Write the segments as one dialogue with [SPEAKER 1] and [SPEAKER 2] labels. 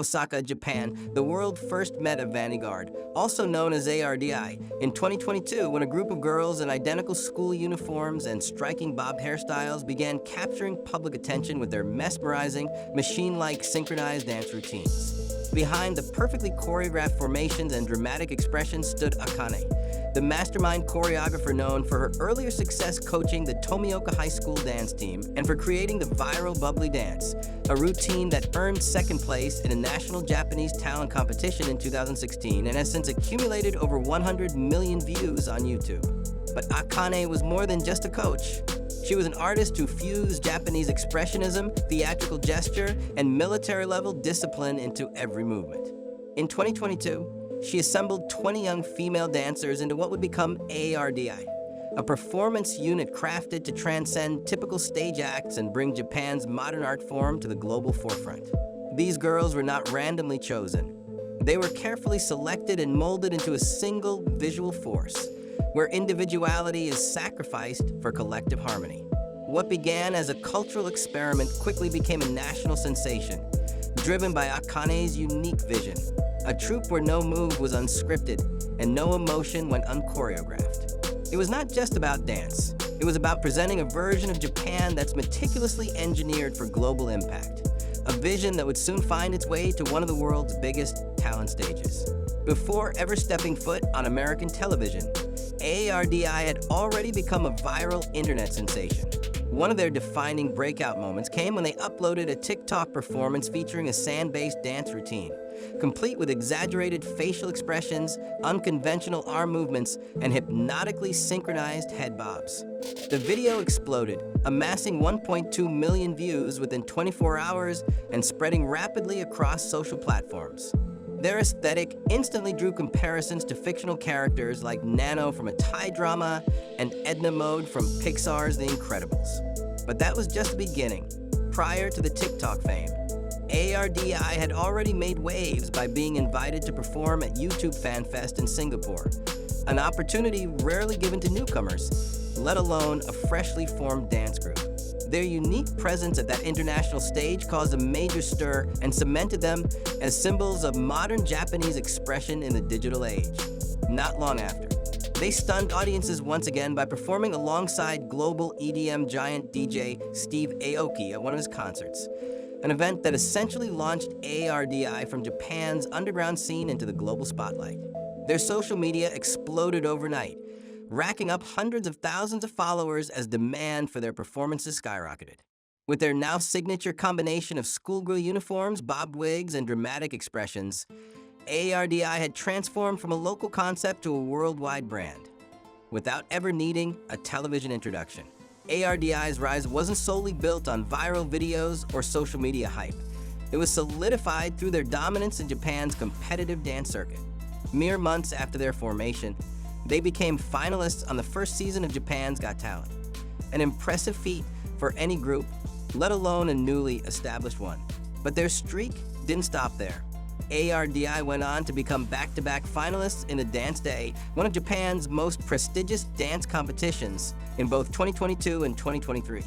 [SPEAKER 1] Osaka, Japan, the world first met Avantgardey, also known as AARDI, in 2022 when a group of girls in identical school uniforms and striking bob hairstyles began capturing public attention with their mesmerizing, machine-like synchronized dance routines. Behind the perfectly choreographed formations and dramatic expressions stood Akane, the mastermind choreographer known for her earlier success coaching the Tomioka High School dance team and for creating the viral bubbly dance, a routine that earned second place in a national Japanese talent competition in 2016 and has since accumulated over 100 million views on YouTube. But Akane was more than just a coach. She was an artist who fused Japanese expressionism, theatrical gesture, and military-level discipline into every movement. In 2022, she assembled 20 young female dancers into what would become AARDI, a performance unit crafted to transcend typical stage acts and bring Japan's modern art form to the global forefront. These girls were not randomly chosen. They were carefully selected and molded into a single visual force, where individuality is sacrificed for collective harmony. What began as a cultural experiment quickly became a national sensation, driven by Akane's unique vision, a troupe where no move was unscripted and no emotion went unchoreographed. It was not just about dance. It was about presenting a version of Japan that's meticulously engineered for global impact, a vision that would soon find its way to one of the world's biggest talent stages. Before ever stepping foot on American television, AARDI had already become a viral internet sensation. One of their defining breakout moments came when they uploaded a TikTok performance featuring a sand-based dance routine, complete with exaggerated facial expressions, unconventional arm movements, and hypnotically synchronized head bobs. The video exploded, amassing 1.2 million views within 24 hours and spreading rapidly across social platforms. Their aesthetic instantly drew comparisons to fictional characters like Nano from a Thai drama and Edna Mode from Pixar's The Incredibles. But that was just the beginning. Prior to the TikTok fame, AARDI had already made waves by being invited to perform at YouTube Fan Fest in Singapore, an opportunity rarely given to newcomers, let alone a freshly formed dance group. Their unique presence at that international stage caused a major stir and cemented them as symbols of modern Japanese expression in the digital age. Not long after, they stunned audiences once again by performing alongside global EDM giant DJ Steve Aoki at one of his concerts, an event that essentially launched AARDI from Japan's underground scene into the global spotlight. Their social media exploded overnight, racking up hundreds of thousands of followers as demand for their performances skyrocketed. With their now signature combination of schoolgirl uniforms, bob wigs, and dramatic expressions, AARDI had transformed from a local concept to a worldwide brand, without ever needing a television introduction. AARDI's rise wasn't solely built on viral videos or social media hype. It was solidified through their dominance in Japan's competitive dance circuit. Mere months after their formation, they became finalists on the first season of Japan's Got Talent, an impressive feat for any group, let alone a newly established one. But their streak didn't stop there. AARDI went on to become back-to-back finalists in the Dance Day, one of Japan's most prestigious dance competitions, in both 2022 and 2023.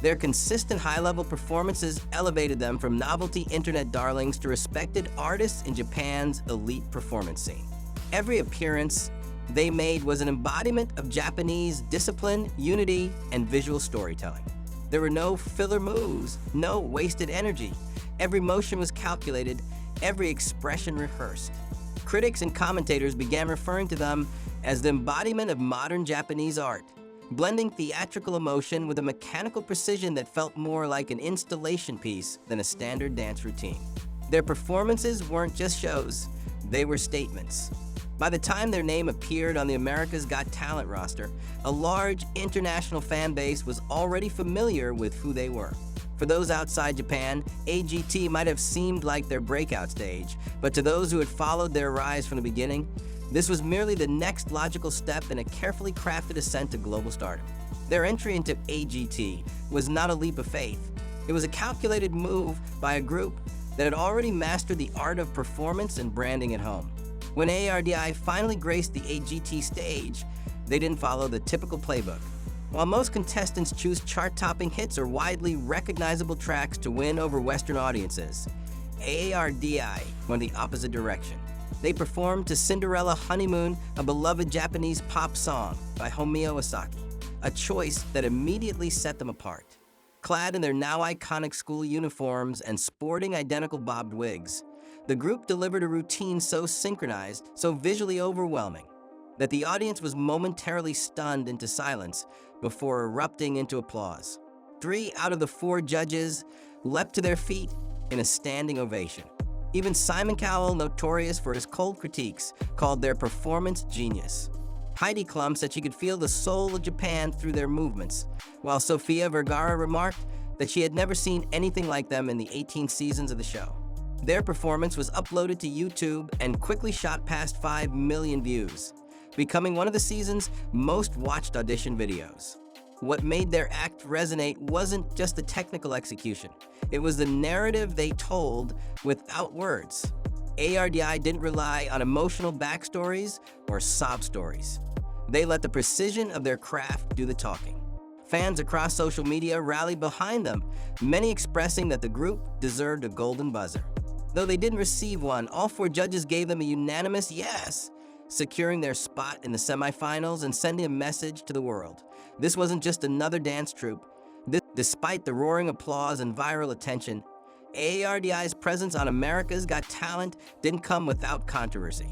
[SPEAKER 1] Their consistent high-level performances elevated them from novelty internet darlings to respected artists in Japan's elite performance scene. Every appearance they made was an embodiment of Japanese discipline, unity, and visual storytelling. There were no filler moves, no wasted energy. Every motion was calculated, every expression rehearsed. Critics and commentators began referring to them as the embodiment of modern Japanese art, blending theatrical emotion with a mechanical precision that felt more like an installation piece than a standard dance routine. Their performances weren't just shows, they were statements. By the time their name appeared on the America's Got Talent roster, a large international fan base was already familiar with who they were. For those outside Japan, AGT might have seemed like their breakout stage, but to those who had followed their rise from the beginning, this was merely the next logical step in a carefully crafted ascent to global stardom. Their entry into AGT was not a leap of faith. It was a calculated move by a group that had already mastered the art of performance and branding at home. When AARDI finally graced the AGT stage, they didn't follow the typical playbook. While most contestants choose chart-topping hits or widely recognizable tracks to win over Western audiences, AARDI went the opposite direction. They performed to Cinderella Honeymoon, a beloved Japanese pop song by Homio Osaka, a choice that immediately set them apart. Clad in their now iconic school uniforms and sporting identical bobbed wigs, the group delivered a routine so synchronized, so visually overwhelming, that the audience was momentarily stunned into silence before erupting into applause. 3 out of the 4 judges leapt to their feet in a standing ovation. Even Simon Cowell, notorious for his cold critiques, called their performance genius. Heidi Klum said she could feel the soul of Japan through their movements, while Sofia Vergara remarked that she had never seen anything like them in the 18 seasons of the show. Their performance was uploaded to YouTube and quickly shot past 5 million views, becoming one of the season's most watched audition videos. What made their act resonate wasn't just the technical execution. It was the narrative they told without words. AARDI didn't rely on emotional backstories or sob stories. They let the precision of their craft do the talking. Fans across social media rallied behind them, many expressing that the group deserved a golden buzzer. Though they didn't receive one, all 4 judges gave them a unanimous yes, securing their spot in the semifinals and sending a message to the world. This wasn't just another dance troupe. Despite the roaring applause and viral attention, AARDI's presence on America's Got Talent didn't come without controversy.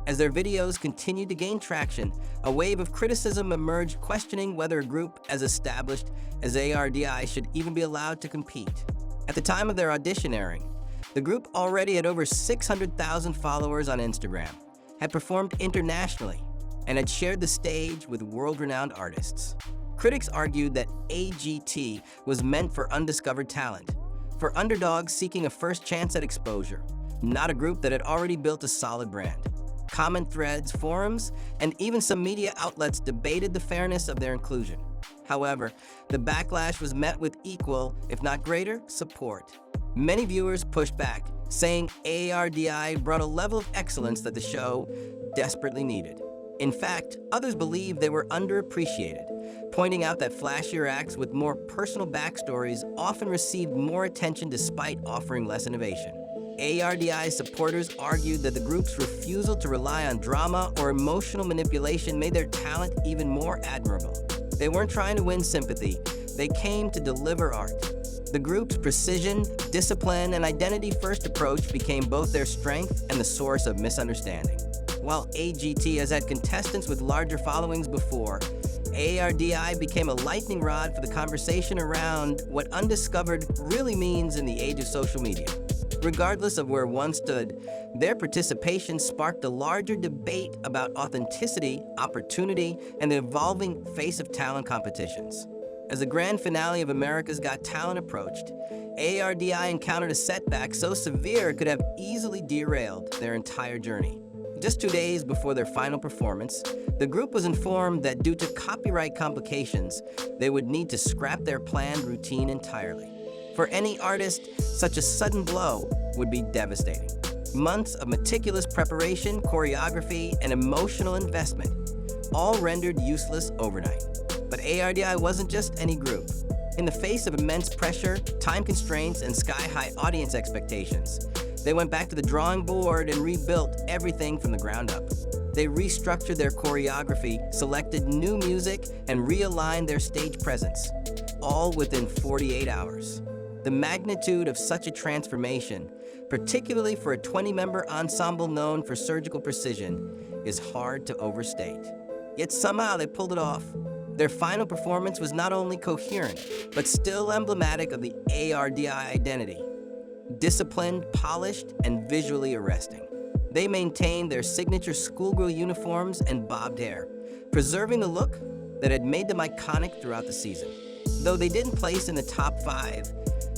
[SPEAKER 1] As their videos continued to gain traction, a wave of criticism emerged questioning whether a group as established as AARDI should even be allowed to compete. At the time of their audition airing, the group already had over 600,000 followers on Instagram, had performed internationally, and had shared the stage with world-renowned artists. Critics argued that AGT was meant for undiscovered talent, for underdogs seeking a first chance at exposure, not a group that had already built a solid brand. Comment threads, forums, and even some media outlets debated the fairness of their inclusion. However, the backlash was met with equal, if not greater, support. Many viewers pushed back, saying AARDI brought a level of excellence that the show desperately needed. In fact, others believed they were underappreciated, pointing out that flashier acts with more personal backstories often received more attention despite offering less innovation. AARDI supporters argued that the group's refusal to rely on drama or emotional manipulation made their talent even more admirable. They weren't trying to win sympathy, they came to deliver art. The group's precision, discipline, and identity-first approach became both their strength and the source of misunderstanding. While AGT has had contestants with larger followings before, AARDI became a lightning rod for the conversation around what undiscovered really means in the age of social media. Regardless of where one stood, their participation sparked a larger debate about authenticity, opportunity, and the evolving face of talent competitions. As the grand finale of America's Got Talent approached, AARDI encountered a setback so severe it could have easily derailed their entire journey. Just 2 days before their final performance, the group was informed that due to copyright complications, they would need to scrap their planned routine entirely. For any artist, such a sudden blow would be devastating. Months of meticulous preparation, choreography, and emotional investment, all rendered useless overnight. But AARDI wasn't just any group. In the face of immense pressure, time constraints, and sky-high audience expectations, they went back to the drawing board and rebuilt everything from the ground up. They restructured their choreography, selected new music, and realigned their stage presence, all within 48 hours. The magnitude of such a transformation, particularly for a 20-member ensemble known for surgical precision, is hard to overstate. Yet somehow they pulled it off. Their final performance was not only coherent, but still emblematic of the AARDI identity. Disciplined, polished, and visually arresting. They maintained their signature schoolgirl uniforms and bobbed hair, preserving the look that had made them iconic throughout the season. Though they didn't place in the top 5,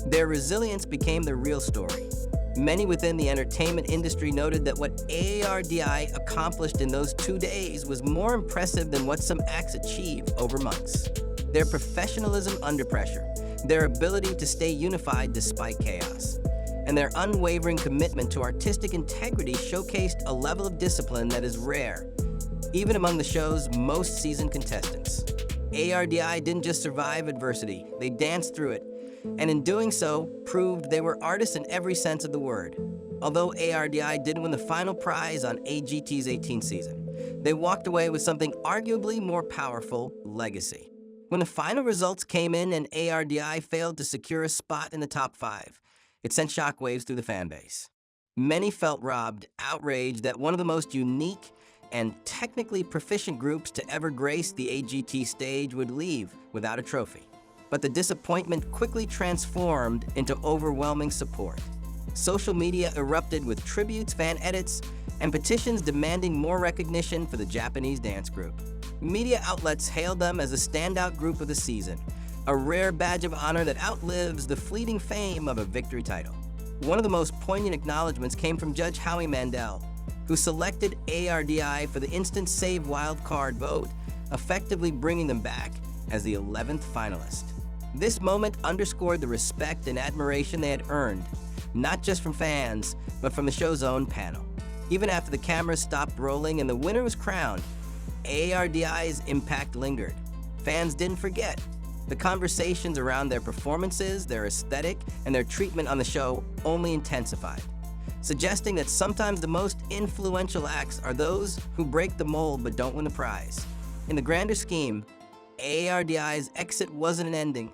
[SPEAKER 1] their resilience became the real story. Many within the entertainment industry noted that what AARDI accomplished in those 2 days was more impressive than what some acts achieved over months. Their professionalism under pressure, their ability to stay unified despite chaos, and their unwavering commitment to artistic integrity showcased a level of discipline that is rare, even among the show's most seasoned contestants. AARDI didn't just survive adversity, they danced through it, and in doing so, proved they were artists in every sense of the word. Although AARDI didn't win the final prize on AGT's 18th season, they walked away with something arguably more powerful: legacy. When the final results came in and AARDI failed to secure a spot in the top 5, it sent shockwaves through the fanbase. Many felt robbed, outraged that one of the most unique and technically proficient groups to ever grace the AGT stage would leave without a trophy. But the disappointment quickly transformed into overwhelming support. Social media erupted with tributes, fan edits, and petitions demanding more recognition for the Japanese dance group. Media outlets hailed them as a standout group of the season, a rare badge of honor that outlives the fleeting fame of a victory title. One of the most poignant acknowledgments came from Judge Howie Mandel, who selected AARDI for the instant save wildcard vote, effectively bringing them back as the 11th finalist. This moment underscored the respect and admiration they had earned, not just from fans, but from the show's own panel. Even after the cameras stopped rolling and the winner was crowned, AARDI's impact lingered. Fans didn't forget. The conversations around their performances, their aesthetic, and their treatment on the show only intensified, suggesting that sometimes the most influential acts are those who break the mold but don't win the prize. In the grander scheme, AARDI's exit wasn't an ending,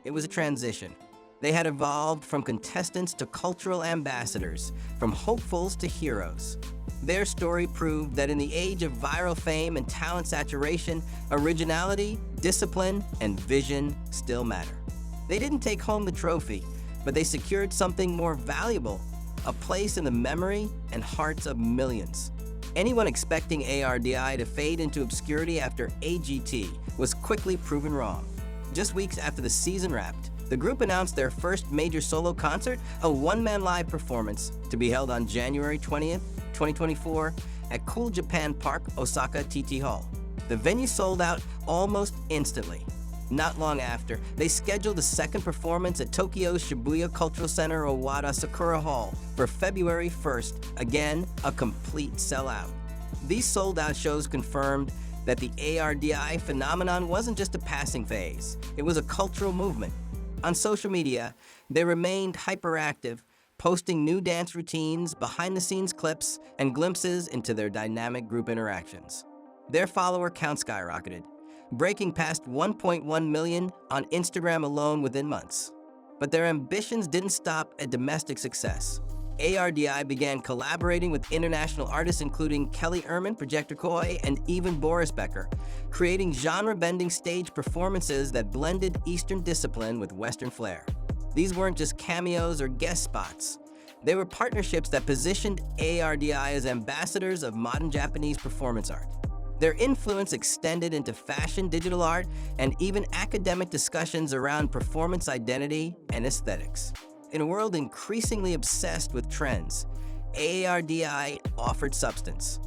[SPEAKER 1] it was a transition. They had evolved from contestants to cultural ambassadors, from hopefuls to heroes. Their story proved that in the age of viral fame and talent saturation, originality, discipline, and vision still matter. They didn't take home the trophy, but they secured something more valuable: a place in the memory and hearts of millions. Anyone expecting AARDI to fade into obscurity after AGT was quickly proven wrong. Just weeks after the season wrapped, the group announced their first major solo concert, a one-man live performance to be held on January 20th, 2024 at Cool Japan Park, Osaka TT Hall. The venue sold out almost instantly. Not long after, they scheduled a second performance at Tokyo's Shibuya Cultural Center Owada Sakura Hall for February 1st, again a complete sellout. These sold-out shows confirmed that the AARDI phenomenon wasn't just a passing phase, it was a cultural movement. On social media, they remained hyperactive, posting new dance routines, behind-the-scenes clips, and glimpses into their dynamic group interactions. Their follower count skyrocketed, breaking past 1.1 million on Instagram alone within months. But their ambitions didn't stop at domestic success. AARDI began collaborating with international artists including Kelly Ehrman, Projector Koi, and even Boris Becker, creating genre-bending stage performances that blended Eastern discipline with Western flair. These weren't just cameos or guest spots. They were partnerships that positioned AARDI as ambassadors of modern Japanese performance art. Their influence extended into fashion, digital art, and even academic discussions around performance identity and aesthetics. In a world increasingly obsessed with trends, AARDI offered substance.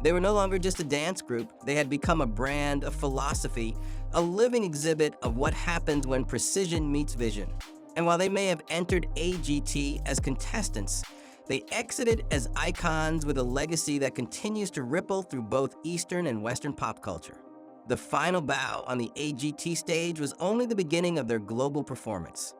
[SPEAKER 1] They were no longer just a dance group, they had become a brand, a philosophy, a living exhibit of what happens when precision meets vision. And while they may have entered AGT as contestants, they exited as icons with a legacy that continues to ripple through both Eastern and Western pop culture. The final bow on the AGT stage was only the beginning of their global performance.